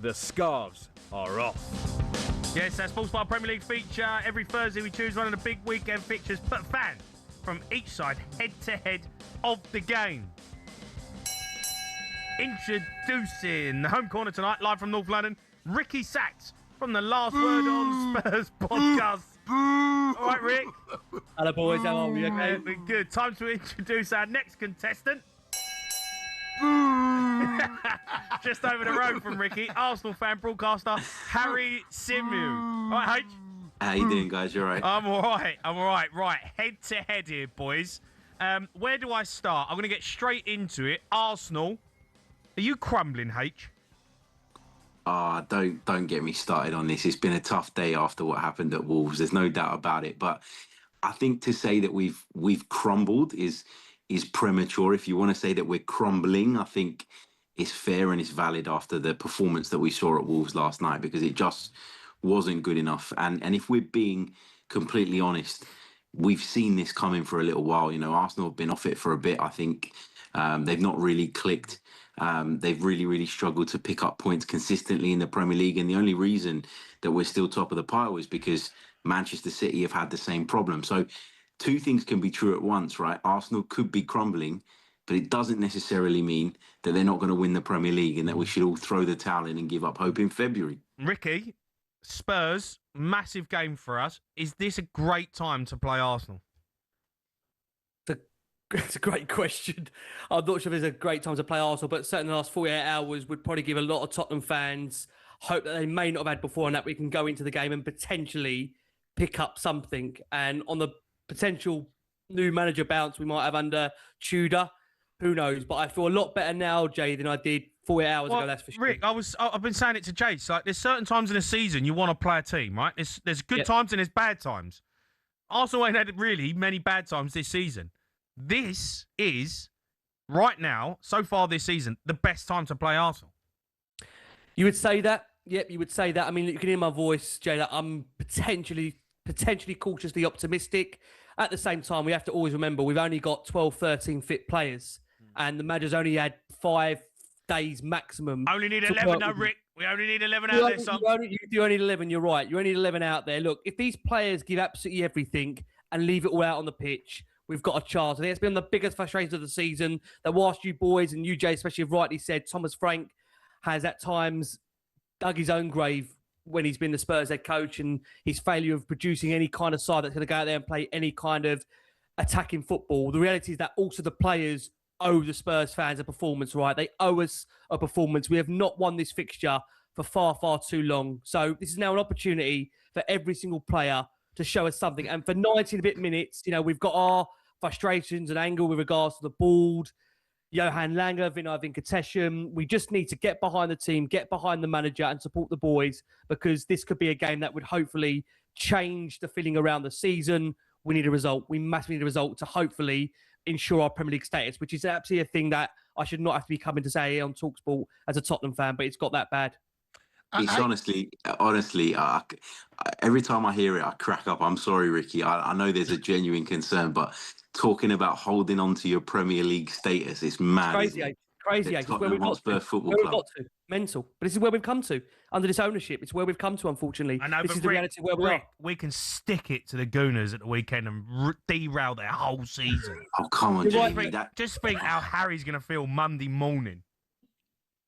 The scarves are off. Yes, our Sports Bar Premier League feature. Every Thursday we choose one of the big weekend fixtures, put fans from each side head-to-head of the game. Introducing the home corner tonight, live from North London, Ricky Sacks from the Last Word on Spurs podcast. All right, Rick? Hello, boys. How are we? Okay? Good. Time to introduce our next contestant. Just over the road from Ricky, Arsenal fan broadcaster Harry Symeou. All right, H? How you doing, guys? You all right? I'm all right. Right, head-to-head here, boys. Where do I start? I'm going to get straight into it. Arsenal. Are you crumbling, H? Don't get me started on this. It's been a tough day after what happened at Wolves. There's no doubt about it. But I think to say that we've crumbled is premature. If you want to say that we're crumbling, I think it's fair and it's valid after the performance that we saw at Wolves last night, because it just wasn't good enough. And if we're being completely honest, we've seen this coming for a little while. You know, Arsenal have been off it for a bit. I think they've not really clicked. They've really struggled to pick up points consistently in the Premier League. And the only reason that we're still top of the pile is because Manchester City have had the same problem. So two things can be true at once, right? Arsenal could be crumbling, but it doesn't necessarily mean that they're not going to win the Premier League and that we should all throw the towel in and give up hope in February. Ricky, Spurs, massive game for us. Is this a great time to play Arsenal? It's a great question. I'm not sure if it's a great time to play Arsenal, but certainly the last 48 hours would probably give a lot of Tottenham fans hope that they may not have had before, and that we can go into the game and potentially pick up something. And on the potential new manager bounce we might have under Tudor, who knows? But I feel a lot better now, Jay, than I did 48 hours ago, that's for sure. Rick, I've been saying it to Jay. Like, there's certain times in a season you want to play a team, right? There's good times and there's bad times. Arsenal ain't had really many bad times this season. This is, right now, so far this season, the best time to play Arsenal. You would say that? Yep, you would say that. I mean, you can hear my voice, Jay, that I'm potentially cautiously optimistic. At the same time, we have to always remember we've only got 12, 13 fit players, and the manager's only had 5 days maximum. Only need 11 though, Rick. We only need 11 out there, son. You only need 11, you're right. You only need 11 out there. Look, if these players give absolutely everything and leave it all out on the pitch, we've got a chance. I think it's been the biggest frustration of the season, that whilst you boys and you, Jay, especially have rightly said, Thomas Frank has at times dug his own grave when he's been the Spurs head coach, and his failure of producing any kind of side that's going to go out there and play any kind of attacking football. The reality is that also the players owe the Spurs fans a performance, right? They owe us a performance. We have not won this fixture for far too long. So this is now an opportunity for every single player to show us something. And for 90 and a bit minutes, you know, we've got our frustrations and anger with regards to the board, Johan Langer, Vinay Venkatesham. We just need to get behind the team, get behind the manager and support the boys, because this could be a game that would hopefully change the feeling around the season. We need a result. We massively need a result to hopefully ensure our Premier League status, which is absolutely a thing that I should not have to be coming to say on talkSPORT as a Tottenham fan, but it's got that bad. It's honestly, every time I hear it, I crack up. I'm sorry, Ricky. I know there's a genuine concern, but talking about holding on to your Premier League status, it's mad. It's crazy. It's where we've got to. Mental. But this is where we've come to. Under this ownership, it's where we've come to, unfortunately. I know, this but is the reality where we are. We can stick it to the Gooners at the weekend and derail their whole season. Oh, come on, Jamie. Just think how Harry's going to feel Monday morning.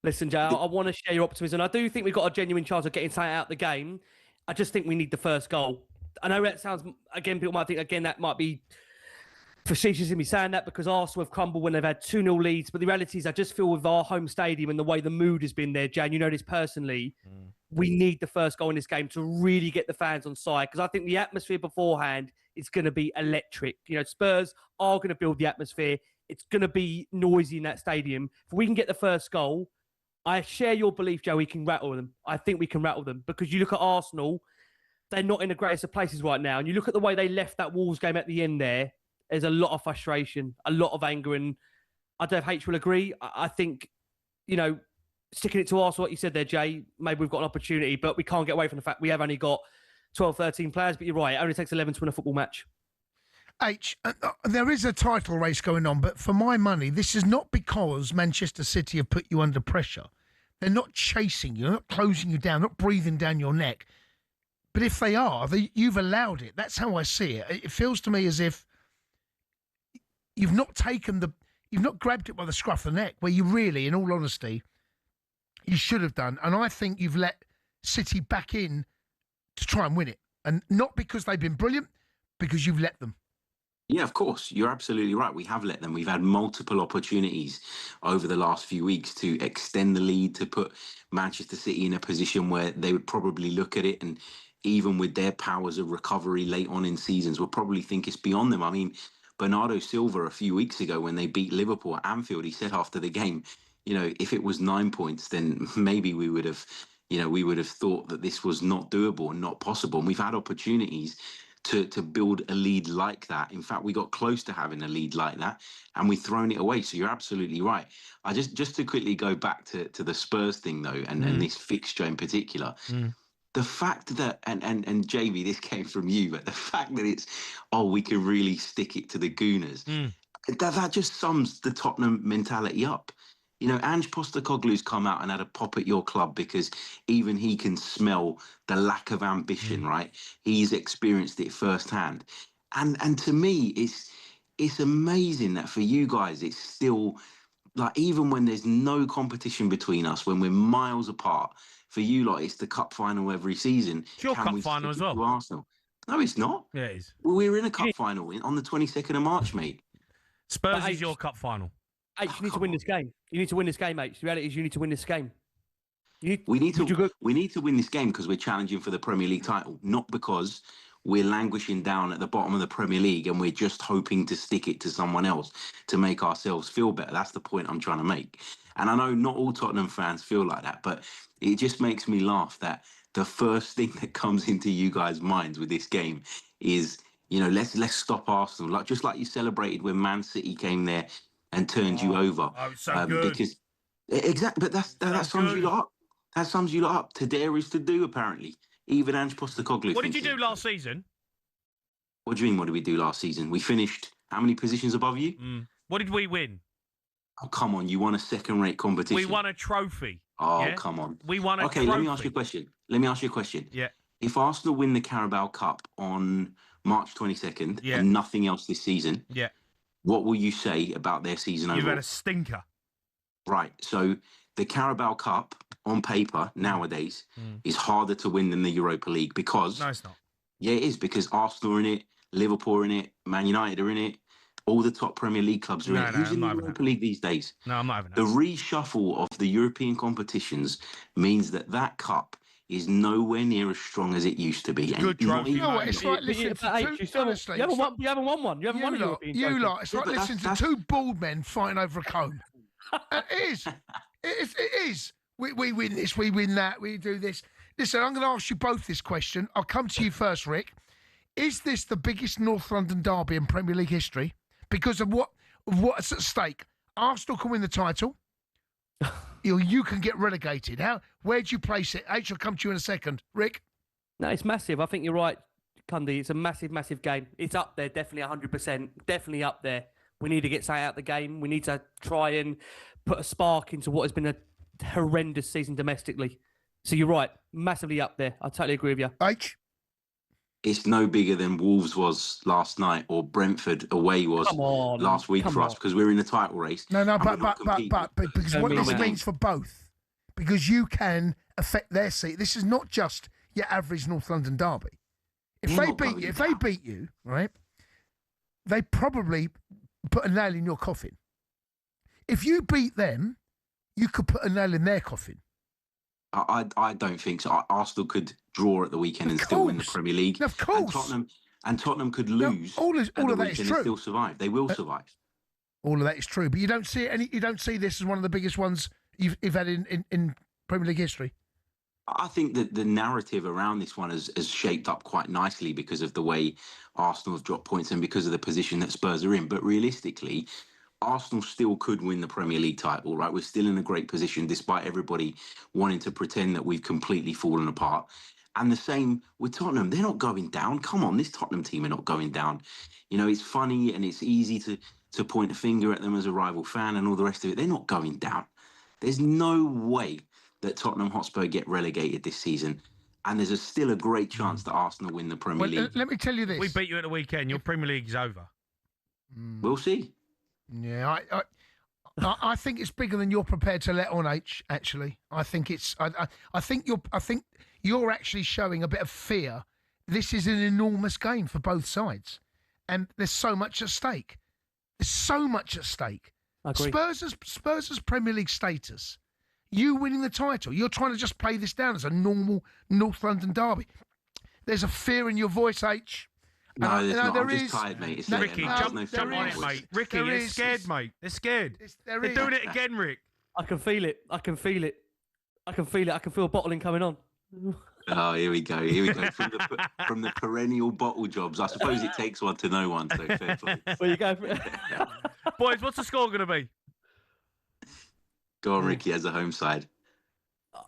Listen, Jay, I want to share your optimism. I do think we've got a genuine chance of getting something out of the game. I just think we need the first goal. I know that sounds, again, people might think, again, that might be facetious in me saying that, because Arsenal have crumbled when they've had 2-0 leads. But the reality is I just feel with our home stadium and the way the mood has been there, Jan, you know this personally, we need the first goal in this game to really get the fans on side, because I think the atmosphere beforehand is going to be electric. You know, Spurs are going to build the atmosphere. It's going to be noisy in that stadium. If we can get the first goal, I share your belief, Joe, we can rattle them. I think we can rattle them, because you look at Arsenal, they're not in the greatest of places right now. And you look at the way they left that Wolves game at the end there, there's a lot of frustration, a lot of anger. And I don't know if H will agree. I think, you know, sticking it to Arsenal, what you said there, Jay, maybe we've got an opportunity, but we can't get away from the fact we have only got 12, 13 players. But you're right, it only takes 11 to win a football match. H, there is a title race going on, but for my money, this is not because Manchester City have put you under pressure. They're not chasing you, not closing you down, not breathing down your neck. But if they are, you've allowed it. That's how I see it. It feels to me as if you've not grabbed it by the scruff of the neck, where you really, in all honesty, you should have done. And I think you've let City back in to try and win it. And not because they've been brilliant, because you've let them. Yeah, of course. You're absolutely right. We have let them. We've had multiple opportunities over the last few weeks to extend the lead, to put Manchester City in a position where they would probably look at it, and even with their powers of recovery late on in seasons, will probably think it's beyond them. I mean, Bernardo Silva a few weeks ago when they beat Liverpool at Anfield, he said after the game, if it was 9 points, then maybe we would have thought that this was not doable and not possible. And we've had opportunities to build a lead like that. In fact, we got close to having a lead like that, and we've thrown it away. So you're absolutely right. I just to quickly go back to the Spurs thing though, and this fixture in particular. The fact that, and Jamie, this came from you, but the fact that it's, we can really stick it to the Gooners, that just sums the Tottenham mentality up. Ange Postecoglou's come out and had a pop at your club because even he can smell the lack of ambition, right? He's experienced it firsthand. And to me, it's amazing that for you guys, it's still, like, even when there's no competition between us, when we're miles apart, for you lot, it's the cup final every season. It's your cup final as well. To Arsenal? No, it's not. Yeah, it is. We're in a cup final on the 22nd of March, mate. Spurs is your cup final. H, you need to win this game. You need to win this game, H. The reality is you need to win this game. We need to win this game because we're challenging for the Premier League title, not because we're languishing down at the bottom of the Premier League and we're just hoping to stick it to someone else to make ourselves feel better. That's the point I'm trying to make. And I know not all Tottenham fans feel like that, but it just makes me laugh that the first thing that comes into you guys' minds with this game is, let's stop Arsenal. Just like you celebrated when Man City came there and turned you over. Oh, it's so good. Because exactly, but that sums you lot up. That sums you lot up. To dare is to do, apparently. Even Ange Postecoglou. What did you do last season? What do you mean, what did we do last season? We finished how many positions above you? What did we win? Oh, come on. You won a second-rate competition. We won a trophy. Oh, yeah? Come on. We won a trophy. Okay, let me ask you a question. Yeah. If Arsenal win the Carabao Cup on March 22nd and nothing else this season, what will you say about their season overall? You've had a stinker. Right. So the Carabao Cup on paper nowadays is harder to win than the Europa League because... No, it's not. Yeah, it is, because Arsenal are in it, Liverpool are in it, Man United are in it, all the top Premier League clubs are in it. Who's in the Europa League these days? No, I'm not having that. The reshuffle of the European competitions means that cup is nowhere near as strong as it used to be. Good trophy. You know what? It's like listening honestly, you haven't won one. You haven't won a European trophy. You lot, it's like listening to two bald men fighting over a comb. It is. It is. We win this, we win that, we do this. Listen, I'm going to ask you both this question. I'll come to you first, Rick. Is this the biggest North London derby in Premier League history? Because of what's at stake? Arsenal can win the title. You can get relegated. Where do you place it? H, I'll come to you in a second. Rick? No, it's massive. I think you're right, Cundy. It's a massive, massive game. It's up there, definitely 100%. Definitely up there. We need to get something out of the game. We need to try and put a spark into what has been a horrendous season domestically. So you're right, massively up there. I totally agree with you. H? It's no bigger than Wolves was last night or Brentford away was last week for us because we're in the title race. No, but because what this means for both, because you can affect their seat. This is not just your average North London derby. If they beat you, right, they probably put a nail in your coffin. If you beat them, you could put a nail in their coffin. I don't think so. Arsenal could draw at the weekend and still win the Premier League. Of course. And Tottenham could lose all of that is true. And still survive. They will survive. All of that is true, but you don't see You don't see this as one of the biggest ones you've had in Premier League history. I think that the narrative around this one has shaped up quite nicely because of the way Arsenal have dropped points and because of the position that Spurs are in. But realistically, Arsenal still could win the Premier League title, right? We're still in a great position despite everybody wanting to pretend that we've completely fallen apart. And the same with Tottenham. They're not going down. Come on, this Tottenham team are not going down. It's funny and it's easy to point a finger at them as a rival fan and all the rest of it. They're not going down. There's no way that Tottenham Hotspur get relegated this season. And there's still a great chance that Arsenal win the Premier League. Let me tell you this. We beat you at the weekend. Your Premier League's over. We'll see. Yeah, I think it's bigger than you're prepared to let on, H. Actually, I think it's. I think you're actually showing a bit of fear. This is an enormous game for both sides, and there's so much at stake. There's so much at stake. I agree. Spurs' Premier League status. You winning the title. You're trying to just play this down as a normal North London derby. There's a fear in your voice, H. No, there's not. I'm is. just tired, mate. It's Ricky, jump on it, voice. mate. Ricky, they're scared, mate. They're scared. They're doing it again, Rick. I can feel it. I can feel it. I can feel bottling coming on. Oh, here we go. From the perennial bottle jobs. I suppose it takes one to know one, so fair play. Where you go? Boys, what's the score going to be? Go on, Ricky, as a home side.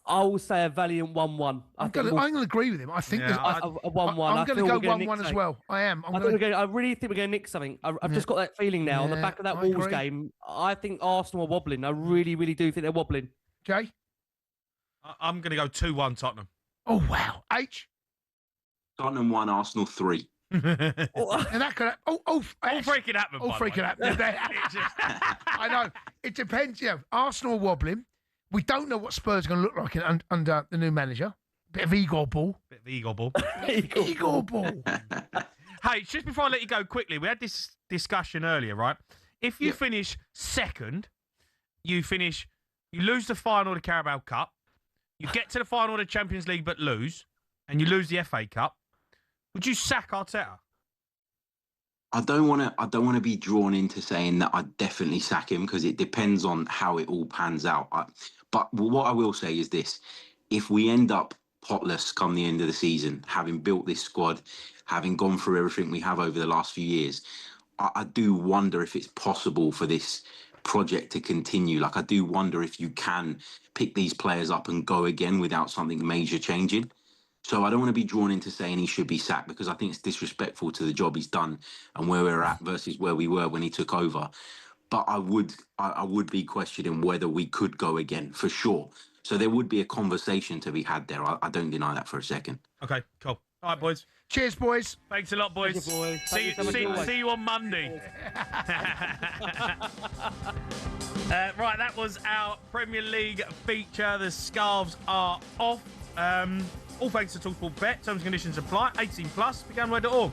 I will say a valiant 1-1. I'm going to agree with him. I think a 1-1. I'm going to go 1-1 as well. I am. I really think we're going to nick something. I've just got that feeling now on the back of that Wolves game. I think Arsenal are wobbling. I really, really do think they're wobbling. Jay? I'm going to go 2-1 Tottenham. Oh, wow. H? Tottenham 1, Arsenal 3. And that could all three can happen. All three can happen. I know. It depends. Yeah, Arsenal are wobbling. We don't know what Spurs are going to look like under the new manager. Bit of Igor ball. Igor ball. Hey, just before I let you go quickly, we had this discussion earlier, right? If you finish second, you lose the final of the Carabao Cup, you get to the final of the Champions League but lose, and you lose the FA Cup, would you sack Arteta? I don't want to be drawn into saying that I'd definitely sack him because it depends on how it all pans out. But what I will say is this: if we end up potless come the end of the season, having built this squad, having gone through everything we have over the last few years, I do wonder if it's possible for this project to continue. Like, I do wonder if you can pick these players up and go again without something major changing. So I don't want to be drawn into saying he should be sacked because I think it's disrespectful to the job he's done and where we're at versus where we were when he took over. But I would be questioning whether we could go again for sure. So there would be a conversation to be had there. I don't deny that for a second. Okay, cool. All right, boys. Cheers, boys. Thanks a lot, boys. Thank you, boys. See you on Monday. Right, that was our Premier League feature. The scarves are off. All thanks to talkSPORT Bet. Terms and conditions apply. 18+. Beganware.org.